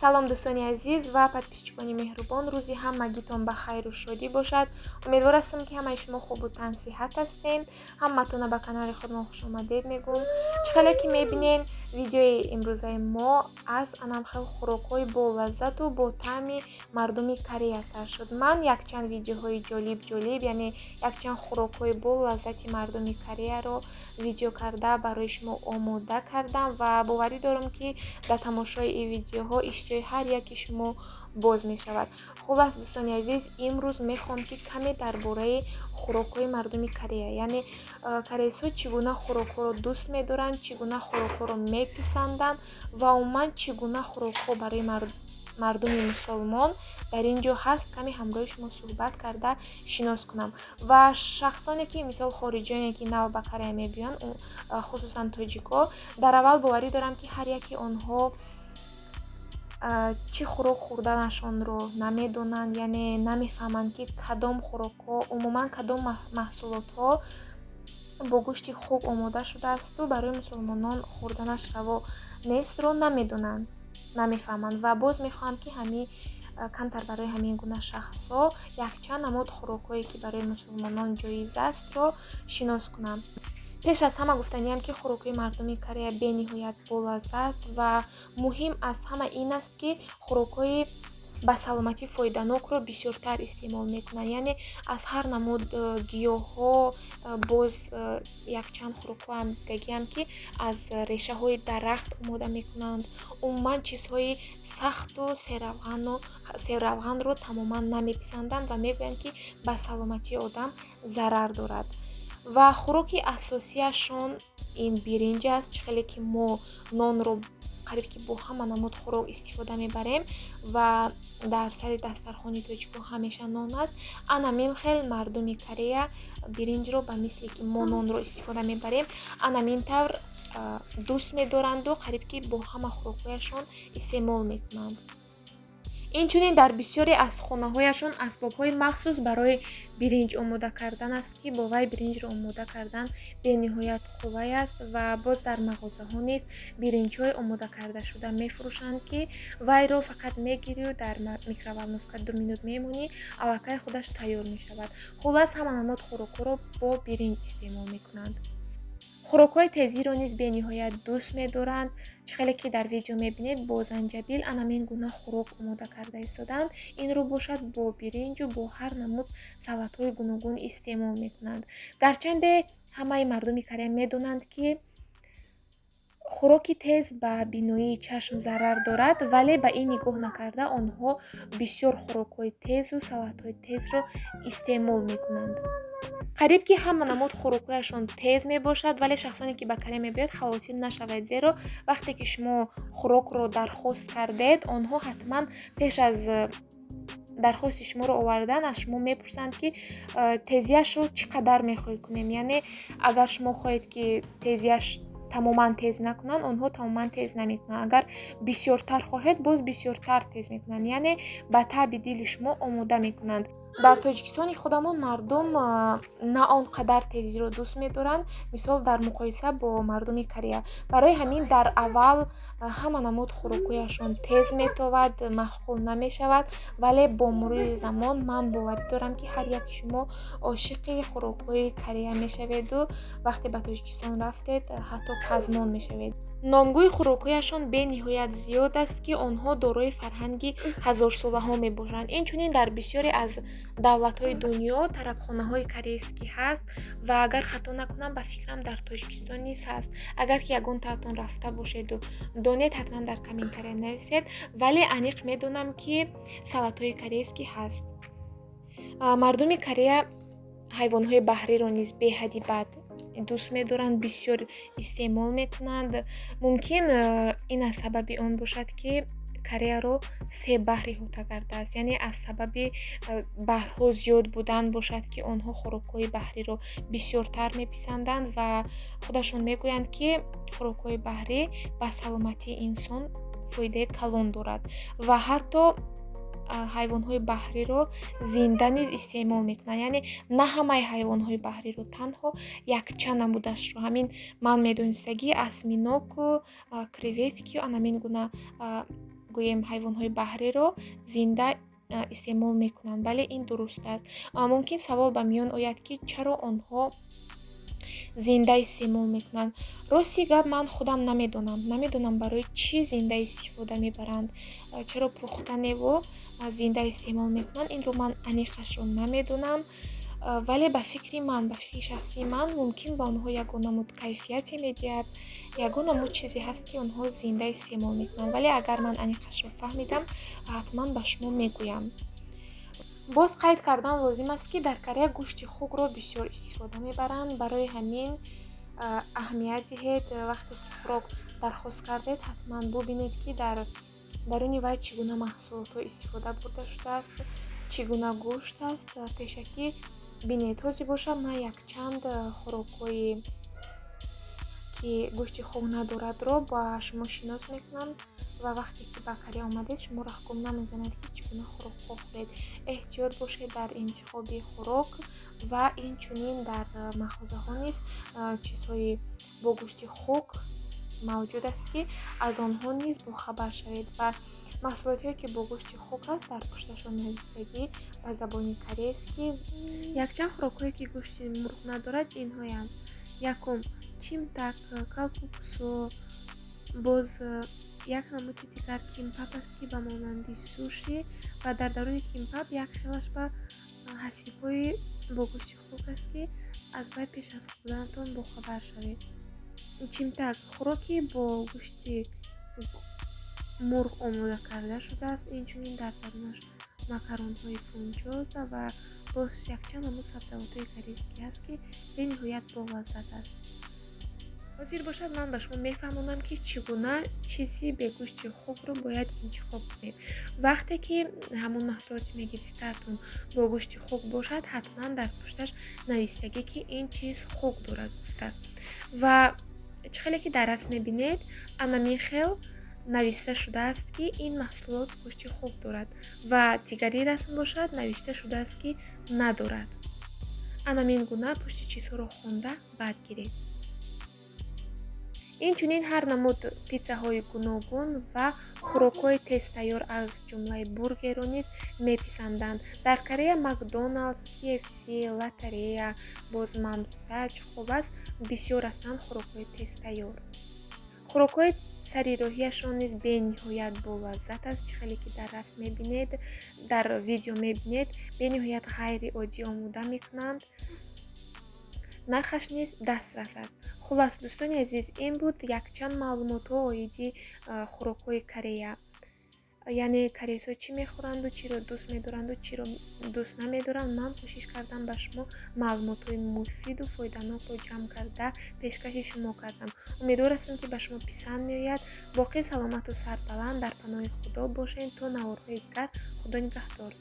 салом дӯстони азиз ва подписчикони меҳрубон, рӯзи ҳамагитон ба хайру шодӣ бошад. Умедвор ҳастам ки ҳамаи шумо хубу тансиҳат ҳастен. Ҳаматона ба канали худмон хушомадед мегӯм. Чӣ хеле ки мебинен видеои имрӯзаи мо аз анамхел хӯрокҳои болаззату бо таъми мардуми Корея сар шуд. Ман якчанд видеоҳои ҷолиб, яъне якчанд хӯрокҳои болаззати мардуми Кореяро видео карда барои шумо омода кардам ва боварӣ дорам ки дар тамошои ин видеоҳо иштиёи ҳар яки шумо боз мешавад. Хулас дӯстони азиз, имрӯз мехоҳам ки каме дар бораи хӯрокҳои мардуми Корея, яъне корейсҳо чӣ гуна хӯрокҳоро дӯст медоранд, чӣ гуна хӯрокҳоро меписанданд ва умуман чӣ гуна хӯрокҳо барои мардуми мусулмон дар ин ҷо ҳаст, каме ҳамроҳи шумо суҳбат карда шинос кунам. Ва шахсоне ки мисол хориҷоне ки нав ба Корея мебиёнд, хусусан тоҷикҳо, дар аввал боварӣ дорам ки ҳар яки онҳо чӣ хӯрок хӯрданашонро намедонанд, яъне намефаҳманд ки кадом хӯрокҳо, умуман кадом маҳсулотҳо бо гӯшти хуб омода шудаасту барои мусулмонон хӯрданаш раво нестро намедонанд, намефаҳманд. Ва боз мехоҳам ки камтар барои ҳамин гуна шахсҳо якчанд намуд хӯрокҳое ки барои мусулмонон ҷоиз астро шинос кунам. пеш аз ҳама гуфтаниям ки хӯрокҳои мардуми Корея бениҳоят болазза аст ва муҳим аз ҳама ин аст ки хӯрокҳои ба саломатӣ фоиданокро бисёртар истеъмол мекунанд, яъне аз ҳар намуд гиёҳҳо, боз якчанд хӯрокҳоам дидагиам ки аз решаҳои дарахт омода мекунанд. Умуман чизҳои сахту серравғанро тамоман намеписанданд ва мегӯянд ки ба саломатии одам зарар дорад. Ва хӯроки асосияшон ин биринҷ аст. Чӣ хеле ки мо нонро қариб ки бо ҳама намуд хӯрок истифода мебарем ва дар сари дастархони тоҷикҳо ҳамеша нон аст, анамин хел мардуми Корея биринҷро ба мисли ки мо нонро истифода мебарем, анамин тавр дӯст медоранду қариб ки бо ҳама хӯрокҳояшон истеъмол мекунанд. Инчунин дар бисёре аз хонаҳояшон асбобҳои махсус барои биринҷ омода кардан аст ки бо вай биринҷро омода кардан бениҳоят қулай аст ва боз дар мағозаҳо низ биринҷҳои омода кардашуда мефурӯшанд ки вайро фақат мегирию дар микроволновка 2 минут мемонӣ, аллакай худаш тайёр мешавад. Хулас ҳама намуд хӯрокҳоро бо биринҷ истеъмол мекунанд. хӯрокҳои тезиро низ бениҳоят дӯст медоранд. Чӣ хеле ки дар видео мебинед, бо занҷабил анамин гуна хӯрок омода карда истодаанд. Инро бошад бо биринҷу бо ҳар намуд салатҳои гуногун истеъмол мекунанд. Гарчанде ҳамаи мардуми Корея медонанд ки хӯроки тез ба биноии чашм зарар дорад, вале ба ин нигоҳ накарда онҳо бисёр хӯрокҳои тезу салатҳои тезро истеъмол мекунанд. қариб ки ҳама намуд хӯрокҳояшон тез мебошад, вале шахсоне ки ба Корея мебиёд хавотир нашавед, зеро вақте ки шумо хӯрокро дархост кардед, онҳо ҳатман пеш аз дархости шуморо овардан аз шумо мепурсанд ки тезияшро чӣ қадар мехоҳед кунем, яъне агар шумо хоҳед ки тезияш тамоман тез накунанд, онҳо тамоман тез намекунанд. Агар бисёртар хоҳед, боз бисёртар тез мекунанд, яъне ба таъби дили шумо омода мекунанд. дар тоҷикистони худамон мардум на он қадар тезиро дӯст медоранд, мисол дар муқоиса бо мардуми Корея. Барои ҳамин дар аввал ҳама намуд хӯрокҳояшон тез метовад, маъқул намешавад, вале бо мурури замон ман боварӣ дорам ки ҳар яки шумо ошиқи хӯрокҳои Корея мешаведу вақте ба Тоҷикистон рафтед, ҳатто пазмон мешавед. Номгӯи хӯрокҳояшон бениҳоят зиёд аст ки онҳо дорои фарҳанги ҳазорсолаҳо мебошанд. Инчунин дар бисёре аз давлатҳои дунё тарабхонаҳои корейскӣ ҳаст ва агар хато накунам, ба фикрам дар Тоҷикистон низ ҳаст. Агар ки ягон тавтон рафта бошеду донед, ҳатман дар комментария нависед, вале аниқ медонам ки салатҳои корейскӣ ҳаст. Мардуми Корея ҳайвонҳои баҳриро низ беҳади бад дӯст медоранд, бисёр истеъмол мекунанд. Мумкин ин аз сабаби он бошад ки Кореяро се баҳри иҳота кардааст, яъне аз сабаби баҳрҳо зиёд будан бошад ки онҳо хӯрокҳои баҳриро бисёртар меписанданд ва худашон мегӯянд ки хӯрокҳои баҳрӣ ба саломатии инсон фоидаи калон дорад ва ҳатто ҳайвонҳои баҳриро зинда низ истеъмол мекунанд, яъне на ҳамаи ҳайвонҳои баҳриро, танҳо якчанд намудашро. Ҳамин ман медонистагӣ осьминоку, креветки анамин гуна гӯем ҳайвонҳои баҳриро зинда истеъмол мекунанд. Бале ин дуруст аст. Мумкин савол ба миён ояд, ки чаро онҳо зинда истеъмол мекунанд. Рости гап ман худам намедонам барои чӣ зинда истифода мебаранд. Чаро пухтанево зинда истеъмол мекунанд. Инро ман аниқашро намедонам. Вале ба фикри шахсии ман мумкин ба онҳо ягона муд кайфияте медиҳад, ягона муд чизе ҳаст, ки онҳо зинда истеъмол мекунанд. Вале агар ман аниқашро фаҳмидам, ҳатман ба шумо мегӯям. боз қайд кардан лозим аст, ки дар Корея гӯшти хугро бисёр истифода мебаранд. Барои ҳамин аҳамият диҳед. Вақте ки хӯрок дархост кардед, ҳатман бубинед, ки дар даруни вай чӣ гуна маҳсулотҳо истифода бурда шудааст, чӣ гуна гӯшт аст. Пешакӣ бинед. Ҳозир бошад ман якчанд хӯрокҳои ки гӯшти хуг надорадро ба шумо шинос мекунам ва вақте ки ба Корея омадед, шумо гум намезанед, ки чӣ гуна хӯрокҳо хӯред. Эҳтиёт бошед дар интихоби хӯрок ва инчунин дар мағозаҳо низ чизҳои бо гӯшти хуг мавҷуд аст, ки аз онҳо низ бохабар шавед. Ва маҳсулоте, ки бо гӯшти хуг аст, дар пушташон навистагӣ ба забони кореец, ки якчанд хӯрокҳое, ки гӯшти мурғ надорад, инҳоянд. Якум чимтак, калпуксо, боз як намуди дигар кимпап аст, ки ба монанди суши ва дар даруни кимпап як хелаш ба ҳасибҳои бо гӯшти хуг аст, ки аз вай пеш аз хӯрданатон бохабар шавед. Чимтак хӯроки бо гӯшти мурғ омода карда шудааст. Инчунин дар дарунаш макаронҳои фунчоза ва боз якчанд намуд сабзавотҳои корейскӣ аст, ки бениҳоят болаззат аст. ҳозир бошад ман ба шумо мефаҳмонам, ки чӣ гуна чизи бегӯшти хугро бояд интихоб кунед. Вақте ки ҳамон маҳсулоти мегирифтаатон бо гӯшти хуг бошад, ҳатман дар пушташ навистагӣ, ки ин чиз хуг дорад гуфта. Ва чӣ хеле ки дар раст мебинед, анамин хел нависта шудааст, ки ин маҳсулот гӯшти хуг дорад ва дигари расм бошад, навишта шудааст, ки надорад. Анамин гуна пушти чизҳоро хонда баъд гиред. Инчунин ҳар намуд питсаҳои гуногун ва хӯрокҳои тезтайёр аз ҷумлаи бургерро низ меписанданд. Дар Корея Макдоналдс, KFC, Лотарея, боз Мамста, Чхобас бисёр ҳастанд хӯрокҳои тезтайёр. хӯрокҳои сари роҳияшон низ бениҳоят болаззат аст. Чӣ хеле ки дар раст мебинед, дар видео мебинед, бениҳоят ғайриоддӣ омода мекунанд. Нархаш низ дастрас аст. Хулас, дӯстони азиз, ин буд якчанд маълумотҳо оиди хӯрокҳои Корея. Яъне кореецҳо чӣ мехӯранду чиро дӯст медоранду чиро дӯст намедоранд. Ман кӯшиш кардам ба шумо маълумотҳои муфиду фоиданокро ҷамъ карда пешкаши шумо кардам. Умедвор ҳастам, ки ба шумо писанд меояд. Боқӣ саломату сарбаланд дар паноҳи Худо бошед. То наворҳои дигар, Худо нигаҳдор.